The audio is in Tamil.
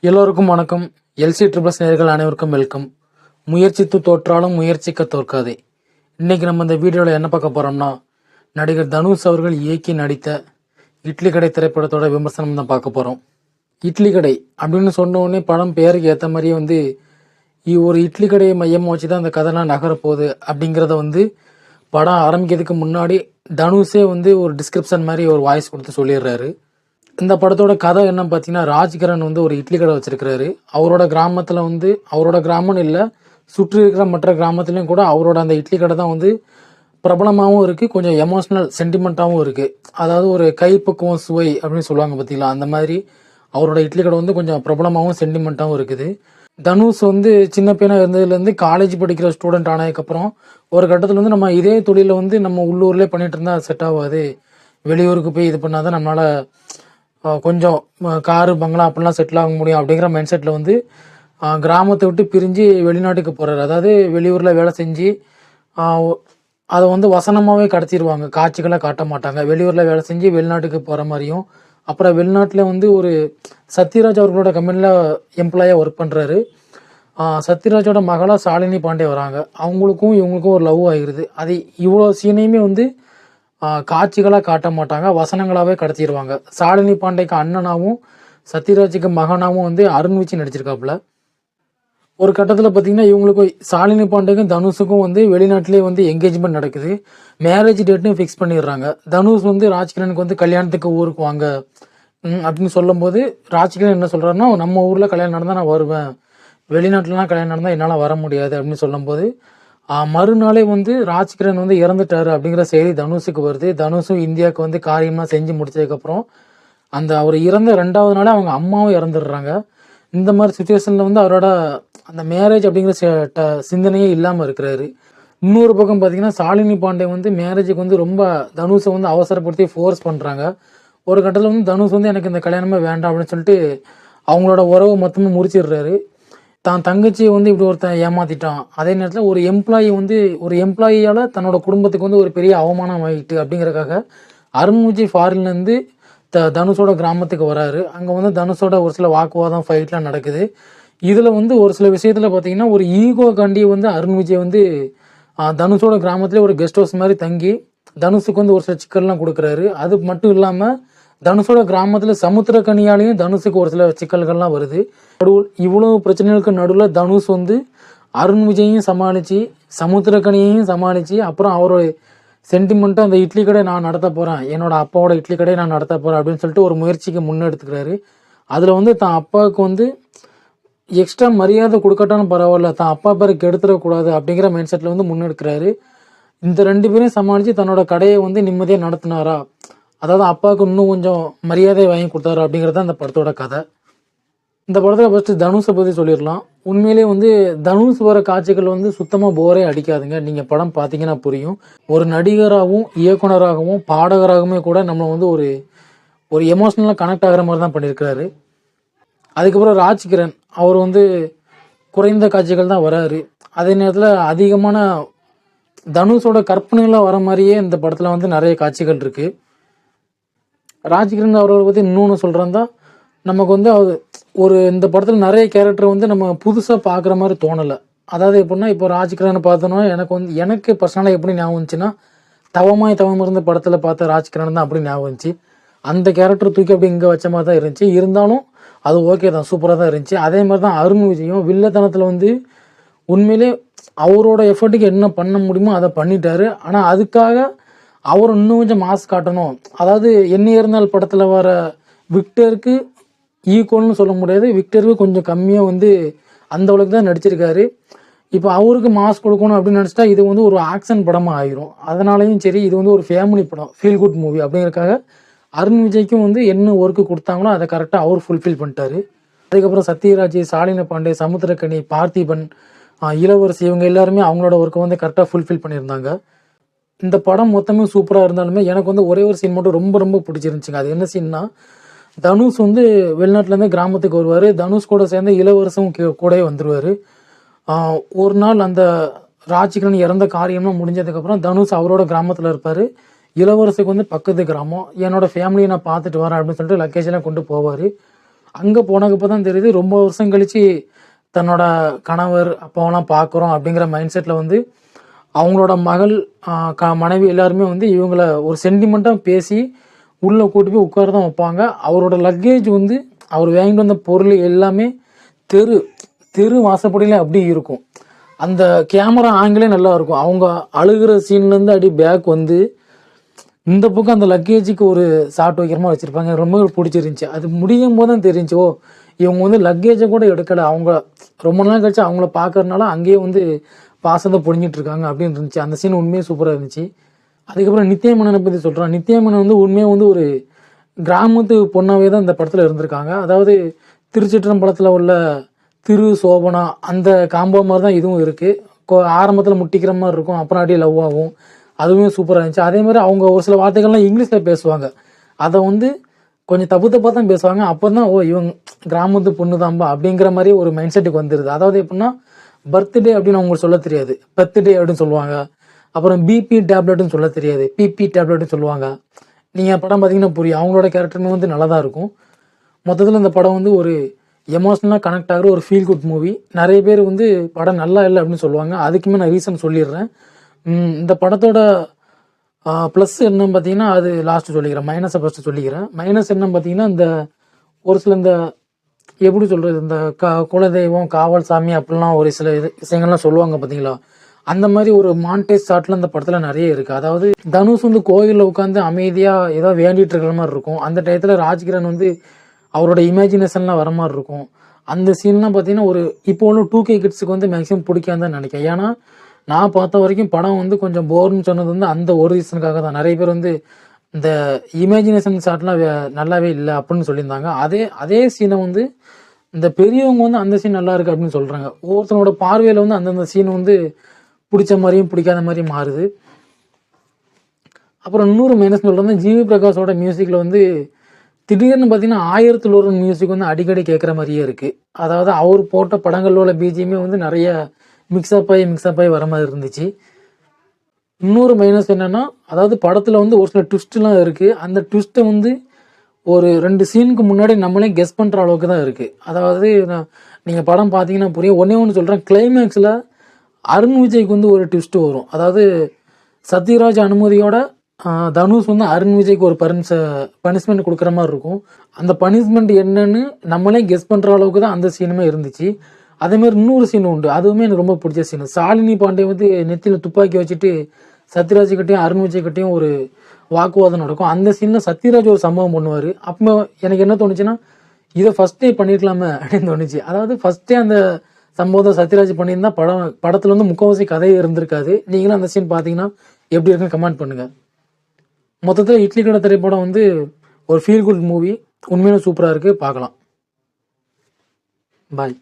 எல்லோருக்கும் வணக்கம். எல்சி ட்ரிபிள்ஸ் நேயர்கள் அனைவருக்கும் வெல்கம். முயற்சித்து தோற்றாலும் முயற்சிக்க தோற்காதே. இன்னைக்கு நம்ம இந்த வீடியோவில் என்ன பார்க்க போறோம்னா, நடிகர் தனுஷ் அவர்கள் இயக்கி நடித்த இட்லி கடை திரைப்படத்தோட விமர்சனம் தான் பார்க்க போறோம். இட்லி கடை அப்படின்னு சொன்ன உடனே படம் பேருக்கு ஏற்ற மாதிரியே ஒரு இட்லி கடையை மையமாக வச்சு தான் அந்த கதைலாம் நகரப்போகுது அப்படிங்கிறத படம் ஆரம்பிக்கிறதுக்கு முன்னாடி தனுஷே ஒரு டிஸ்கிரிப்ஷன் மாதிரி ஒரு வாய்ஸ் கொடுத்து சொல்லிடுறாரு. இந்த படத்தோட கதை என்ன பார்த்தீங்கன்னா, ராஜ்கிரண் ஒரு இட்லி கடை வச்சிருக்கிறாரு. அவரோட கிராமத்தில் அவரோட கிராமம்னு இல்லை, சுற்றி இருக்கிற மற்ற கிராமத்துலேயும் கூட அவரோட அந்த இட்லி கடை தான் பிரபலமாகவும் இருக்குது, கொஞ்சம் எமோஷ்னல் சென்டிமெண்ட்டாகவும் இருக்குது. அதாவது ஒரு கைப்பக்குவம் சுவை அப்படின்னு சொல்லுவாங்க பார்த்தீங்களா, அந்த மாதிரி அவரோட இட்லி கடை கொஞ்சம் பிரபலமாகவும் சென்டிமெண்ட்டாகவும் இருக்குது. தனுஷ் சின்ன பையனாக இருந்ததுலேருந்து காலேஜ் படிக்கிற ஸ்டூடெண்ட் ஆனதுக்கப்புறம் ஒரு கட்டத்தில் நம்ம இதே தொழிலில் நம்ம உள்ளூர்லேயே பண்ணிகிட்டு இருந்தால் செட் ஆகாது, வெளியூருக்கு போய் இது பண்ணால் தான் நம்மளால் கொஞ்சம் காரு பங்களா அப்படிலாம் செட்டில் ஆக முடியும் அப்படிங்கிற மைண்ட் செட்டில் கிராமத்தை விட்டு பிரிஞ்சு வெளிநாட்டுக்கு போகிறாரு. அதாவது வெளியூரில் வேலை செஞ்சு அதை வசனமாகவே கடத்திடுவாங்க, காட்சிகளை காட்ட மாட்டாங்க. வெளியூரில் வேலை செஞ்சு வெளிநாட்டுக்கு போகிற மாதிரியும், அப்புறம் வெளிநாட்டில் ஒரு சத்யராஜ் அவர்களோட கம்பெனியில் எம்ப்ளாயாக ஒர்க் பண்ணுறாரு. சத்யராஜோட மகளாக ஷாலினி பாண்டே வராங்க. அவங்களுக்கும் இவங்களுக்கும் ஒரு லவ் ஆகிடுது. அது இவ்வளோ சீனையுமே காட்சிகளாக காட்ட மாட்டாங்க, வசனங்களாகவே கடத்திடுவாங்க. ஷாலினி பாண்டேக்கு அண்ணனாகவும் சத்யராஜுக்கு மகனாகவும் அருண் விஜய் நடிச்சிருக்காப்புல. ஒரு கட்டத்தில் பார்த்தீங்கன்னா இவங்களுக்கு ஷாலினி பாண்டேக்கும் தனுஷுக்கும் வெளிநாட்டிலே என்கேஜ்மெண்ட் நடக்குது. மேரேஜ் டேட்டும் ஃபிக்ஸ் பண்ணிடுறாங்க. தனுஷ் ராஜ்கிரனுக்கு கல்யாணத்துக்கு ஊருக்கு வாங்க அப்படின்னு சொல்லும்போது ராஜ்கிரண் என்ன சொல்கிறாருன்னா, நம்ம ஊரில் கல்யாணம் நடந்தால் நான் வருவேன், வெளிநாட்டிலலாம் கல்யாணம் நடந்தால் என்னால் வர முடியாது அப்படின்னு சொல்லும்போது மறுநாளே ராஜ்கிரண் இறந்துட்டாரு அப்படிங்கிற செய்தி தனுஷுக்கு வருது. தனுஷும் இந்தியாவுக்கு காரியமாக செஞ்சு முடிச்சதுக்கப்புறம் அவர் இறந்த 2வது நாளே அவங்க அம்மாவும் இறந்துடுறாங்க. இந்த மாதிரி சுச்சுவேஷனில் அவரோட அந்த மேரேஜ் அப்படிங்கிற சிந்தனையே இல்லாமல் இருக்கிறாரு. இன்னொரு பக்கம் பார்த்தீங்கன்னா ஷாலினி பாண்டே மேரேஜுக்கு ரொம்ப தனுஷை அவசரப்படுத்தி ஃபோர்ஸ் பண்ணுறாங்க. ஒரு கட்டத்தில் தனுஷ் எனக்கு இந்த கல்யாணமே வேண்டாம் அப்படின்னு சொல்லிட்டு அவங்களோட உறவு மொத்தமாக முறிச்சிடுறாரு. தான் தங்கச்சியை இப்படி ஒருத்தன் ஏமாத்திட்டான், அதே நேரத்தில் ஒரு எம்ப்ளாயியால் தன்னோட குடும்பத்துக்கு ஒரு பெரிய அவமானம் ஆகிட்டு அப்படிங்கிறக்காக அருண் விஜய் ஃபாரின்லேருந்து தனுஷோட கிராமத்துக்கு வராரு. அங்கே தனுஷோட ஒரு சில வாக்குவாதம் ஃபைட்லாம் நடக்குது. இதில் ஒரு சில விஷயத்தில் பார்த்தீங்கன்னா ஒரு ஈகோ காண்டி அருண் விஜய் தனுஷோட கிராமத்திலே ஒரு கெஸ்ட் ஹவுஸ் மாதிரி தங்கி தனுஷுக்கு ஒரு சில சிக்கல்லாம் கொடுக்குறாரு. அது மட்டும் இல்லாமல் தனுஷோட கிராமத்தில் சமுத்திரக்கனியாலையும் தனுஷுக்கு ஒரு சில சிக்கல்கள்லாம் வருது. இவ்வளோ பிரச்சனைகளுக்கு நடுவில் தனுஷ் அருண் விஜயையும் சமாளித்து சமுத்திரக்கனியையும் சமாளித்து அப்புறம் அவரோட சென்டிமெண்ட்டாக அந்த இட்லி கடை நான் நடத்த போகிறேன், என்னோட அப்பாவோட இட்லி கடையை நான் நடத்த போகிறேன் அப்படின்னு சொல்லிட்டு ஒரு முயற்சிக்கு முன்னெடுத்துக்கிறாரு. அதில் தான் அப்பாவுக்கு எக்ஸ்ட்ரா மரியாதை கொடுக்கட்டாலும் பரவாயில்ல, தான் அப்பா பேரை கெடுத்துடக்கூடாது அப்படிங்கிற மைண்ட் செட்டில் முன்னெடுக்கிறாரு. இந்த 2 பேரையும் சமாளித்து தன்னோட கடையை நிம்மதியாக நடத்தினாரா, அதாவது அப்பாவுக்கு இன்னும் கொஞ்சம் மரியாதை வாங்கி கொடுத்தாரு அப்படிங்கிறது அந்த படத்தோட கதை. இந்த படத்தில் ஃபஸ்ட்டு தனுஷை பற்றி சொல்லிடலாம். உண்மையிலே தனுஷ் வர காட்சிகள் சுத்தமாக போரே அடிக்காதுங்க. நீங்கள் படம் பார்த்தீங்கன்னா புரியும். ஒரு நடிகராகவும் இயக்குனராகவும் பாடகராகவுமே கூட நம்ம ஒரு எமோஷ்னலாக கனெக்ட் ஆகிற மாதிரி தான் பண்ணியிருக்கிறாரு. அதுக்கப்புறம் ராஜ்கிரண் அவர் குறைந்த காட்சிகள் தான் வராரு. அதே நேரத்தில் அதிகமான தனுஷோட கற்பனையில் வர மாதிரியே இந்த படத்தில் நிறைய காட்சிகள் இருக்குது. ராஜ்கிரண் அவர்களை பற்றி இன்னொன்று சொல்கிறதா, நமக்கு அவர் இந்த படத்தில் நிறைய கேரக்டர் நம்ம புதுசாக பார்க்குற மாதிரி தோணலை. அதாவது எப்படின்னா, இப்போ ராஜ்கிரணை பார்த்தோன்னா எனக்கு பர்சனலாக எப்படி ஞாபகம் இருந்துச்சுன்னா, தவம் இருந்த படத்தில் பார்த்த ராஜ்கிரண் தான் அப்படி ஞாபகம் இருந்துச்சு. அந்த கேரக்டர் தூக்கி அப்படி இங்கே வச்ச மாதிரி தான் இருந்துச்சு. இருந்தாலும் அது ஓகே தான், சூப்பராக தான் இருந்துச்சு. அதே மாதிரி தான் அருண் விஜயும் வில்லத்தனத்தில் உண்மையிலே அவரோட எஃபர்ட்டுக்கு என்ன பண்ண முடியுமோ அதை பண்ணிட்டாரு. ஆனால் அதுக்காக அவர் இன்னும் கொஞ்சம் மாஸ் காட்டணும். அதாவது என்ன இருந்தால் படத்தில் வர விக்டருக்கு ஈக்குவல்னு சொல்ல முடியாது, விக்டருக்கு கொஞ்சம் கம்மியாக அந்த அளவுக்கு தான் நடிச்சிருக்காரு. இப்போ அவருக்கு மாஸ் கொடுக்கணும் அப்படின்னு நினச்சிட்டா இது ஒரு ஆக்ஷன் படமாக ஆயிரும். அதனாலையும் சரி, இது ஒரு ஃபேமிலி படம், ஃபீல் குட் மூவி அப்படிங்கிறதுக்காக அருண் விஜய்க்கும் என்ன ஒர்க்கு கொடுத்தாங்களோ அதை கரெக்டாக அவர் ஃபுல்ஃபில் பண்ணிட்டாரு. அதுக்கப்புறம் சத்யராஜ், ஷாலினி பாண்டே, சமுத்திரக்கனி, பார்த்திபன், இளவரசி இவங்க எல்லாருமே அவங்களோட ஒர்க்கை கரெக்டாக ஃபுல்ஃபில் பண்ணியிருந்தாங்க. இந்த படம் மொத்தமே சூப்பராக இருந்தாலுமே எனக்கு ஒரே ஒரு சீன் மட்டும் ரொம்ப ரொம்ப பிடிச்சிருந்துச்சிங்க. அது என்ன சீன்னா, தனுஷ் வெளிநாட்டிலேருந்து கிராமத்துக்கு வருவார். தனுஷ் கூட சேர்ந்து இளவரசும் கூடவே வந்துடுவார். ஒரு நாள் அந்த ராஜ்கிரண் இறந்த காரியம்லாம் முடிஞ்சதுக்கப்புறம் தனுஷ் அவரோட கிராமத்தில் இருப்பார். இளவரசுக்கு பக்கத்து கிராமம், என்னோடய ஃபேமிலியை நான் பார்த்துட்டு வரேன் அப்படின்னு சொல்லிட்டு லக்கேஜெல்லாம் கொண்டு போவார். அங்கே போனதுக்கு தான் தெரியுது ரொம்ப வருஷம் கழித்து தன்னோட கணவர் அப்பாவெல்லாம் பார்க்குறோம் அப்படிங்கிற மைண்ட் செட்டில் வந்து அவங்களோட மகள் மனைவி எல்லாருமே வந்து இவங்கள ஒரு சென்டிமெண்ட்டாக பேசி உள்ளே கூட்டி போய் உட்கார தான் வைப்பாங்க. அவரோட லக்கேஜ் வந்து அவர் வாங்கிட்டு வந்த பொருள் எல்லாமே தெரு தெரு வாசப்படியில் அப்படி இருக்கும். அந்த கேமரா ஆங்கிலே நல்லா இருக்கும். அவங்க அழுகிற சீன்லேருந்து அப்படி பேக் வந்து இந்த பக்கம் அந்த லக்கேஜுக்கு ஒரு ஷாட் வைக்கிற மாதிரி வச்சுருப்பாங்க. ரொம்ப பிடிச்சிருந்துச்சி. அது முடியும் போது தான் தெரிஞ்சு, ஓ இவங்க வந்து லக்கேஜை கூட எடுக்கலை, அவங்க ரொம்ப நாள் கழிச்சு அவங்கள பார்க்கறதுனால அங்கேயே வந்து பாசத்தை பொழிஞ்சிட்டு இருக்காங்க அப்படின்னு இருந்துச்சு. அந்த சீன் உண்மையே சூப்பராக இருந்துச்சு. அதுக்கப்புறம் நித்யா மேனனை பற்றி சொல்கிறேன். நித்யா மேனன் வந்து உண்மையாக வந்து ஒரு கிராமத்து பொண்ணாவே தான் இந்த படத்தில் இருந்திருக்காங்க. அதாவது திருச்சிற்றம்பலத்தில் உள்ள திரு சோபனா அந்த காம்போ மாதிரி தான் இதுவும் இருக்குது. ஆரம்பத்தில் முட்டிக்கிற மாதிரி இருக்கும், அப்புறம் அப்படியே லவ் ஆகும். அதுவுமே சூப்பராக இருந்துச்சு. அதே மாதிரி அவங்க ஒரு சில வார்த்தைகள்லாம் இங்கிலீஷில் பேசுவாங்க. அதை வந்து கொஞ்சம் தப்பு தப்பாக தான் பேசுவாங்க. அப்போ தான் ஓ இவங்க கிராமத்து பொண்ணு தான்பா அப்படிங்கிற மாதிரி ஒரு மைண்ட் செட்டுக்கு வந்துடுது. அதாவது எப்படின்னா பர்த்டே அப்படின்னு அவங்களுக்கு சொல்ல தெரியாது, பர்த்டே அப்படின்னு சொல்லுவாங்க. அப்புறம் பிபி டேப்லெட்னு சொல்ல தெரியாது, பிபி டேப்லெட்னு சொல்லுவாங்க. நீங்கள் படம் பார்த்தீங்கன்னா புரியும். அவங்களோட கேரக்டருமே வந்து நல்லா தான் இருக்கும். மொத்தத்தில் இந்த படம் வந்து ஒரு எமோஷனலாக கனெக்ட் ஆகிற ஒரு ஃபீல் குட் மூவி. நிறைய பேர் வந்து படம் நல்லா இல்லை அப்படின்னு சொல்லுவாங்க. அதுக்குமே நான் ரீசன் சொல்லிடுறேன். இந்த படத்தோட ப்ளஸ் என்னன்னு பார்த்தீங்கன்னா அது லாஸ்ட்டு சொல்லிக்கிறேன். மைனஸை ஃபஸ்ட்டு சொல்லிக்கிறேன். மைனஸ் என்னன்னு பார்த்தீங்கன்னா இந்த ஒரு சில இந்த எப்படி சொல்கிறது, இந்த குலதெய்வம் காவல் சாமி அப்படிலாம் ஒரு சில விஷயங்கள்லாம் சொல்லுவாங்க பார்த்தீங்களா, அந்த மாதிரி ஒரு மாண்டேஜ் ஷாட்லாம் இந்த படத்தில் நிறைய இருக்குது. அதாவது தனுஷ் வந்து கோயிலில் உட்காந்து அமைதியாக ஏதோ வேண்டிகிட்டு இருக்கிற மாதிரி இருக்கும். அந்த டயத்தில் ராஜ்கிரண் வந்து அவரோட இமேஜினேஷன்லாம் வர மாதிரி இருக்கும். அந்த சீன்லாம் பார்த்தீங்கன்னா ஒரு இப்போ ஒன்று 2K கிட்ஸுக்கு வந்து மேக்ஸிமம் பிடிக்காது தான் நினைக்கிறேன். ஏன்னா நான் பார்த்த வரைக்கும் படம் வந்து கொஞ்சம் போர்னு சொன்னது வந்து அந்த ஒரு ரீசனுக்காக தான். நிறைய பேர் வந்து இந்த இமேஜினேஷன் ஷாட்லாம் நல்லாவே இல்லை அப்படின்னு சொல்லியிருந்தாங்க. அதே சீனை வந்து இந்த பெரியவங்க வந்து அந்த சீன் நல்லா இருக்குது அப்படின்னு சொல்கிறாங்க. ஒவ்வொருத்தனோட பார்வையில் வந்து அந்தந்த சீன் வந்து பிடிச்ச மாதிரியும் பிடிக்காத மாதிரியும் மாறுது. அப்புறம் இன்னொரு மைனஸ் சொல்கிறது, ஜிவி பிரகாஷோட மியூசிக்கில் வந்து திடீர்னு பார்த்தீங்கன்னா 1001 மியூசிக் வந்து அடிக்கடி கேட்குற மாதிரியே இருக்குது. அதாவது அவர் போட்ட படங்களோட பிஜிஎம்மே வந்து நிறைய மிக்ஸ்அப் ஆகி வர மாதிரி இருந்துச்சு. இன்னொரு மைனஸ் என்னென்னா, அதாவது படத்தில் வந்து ஒரு சில ட்விஸ்ட்லாம் இருக்குது. அந்த ட்விஸ்ட்டை வந்து ஒரு 2 சீனுக்கு முன்னாடி நம்மளே கெஸ் பண்ணுற அளவுக்கு தான் இருக்குது. அதாவது நீங்கள் படம் பார்த்தீங்கன்னா புரியும். ஒன்று சொல்கிறேன், கிளைமேக்ஸில் அருண் விஜய்க்கு வந்து ஒரு ட்விஸ்ட்டு வரும். அதாவது சத்யராஜ் அனுமதியோட தனுஷ் வந்து அருண் விஜய்க்கு ஒரு பனிஷ்மெண்ட் கொடுக்குற மாதிரி இருக்கும். அந்த பனிஷ்மெண்ட் என்னன்னு நம்மளே கெஸ் பண்ணுற அளவுக்கு தான் அந்த சீனுமே இருந்துச்சு. அதேமாதிரி இன்னொரு சீன் உண்டு, அதுவுமே எனக்கு ரொம்ப பிடிச்ச சீன். ஷாலினி பாண்டே வந்து நெத்தியில் துப்பாக்கி வச்சுட்டு சத்யராஜ் கிட்டையும் அருண் விஜய் கிட்டையும் ஒரு வாக்குவாதம் நடக்கும். அந்த சீனில் சத்யராஜ் ஒரு சம்பவம் பண்ணுவார். அப்போ எனக்கு என்ன தோணுச்சுன்னா, இதை ஃபஸ்ட்டே பண்ணியிருக்கலாமே அப்படின்னு தோணுச்சு. அதாவது ஃபஸ்ட்டே அந்த சம்பவத்தை சத்யராஜ் பண்ணியிருந்தா படத்தில் வந்து முக்கால்வாசி கதையே இருந்திருக்காது. நீங்களும் அந்த சீன் பார்த்தீங்கன்னா எப்படி இருக்குன்னு கமெண்ட் பண்ணுங்கள். மொத்தத்தில் இட்லி கடை திரைப்படம் வந்து ஒரு ஃபீல் குட் மூவி. உண்மையிலும் சூப்பராக இருக்குது, பார்க்கலாம். பாய்.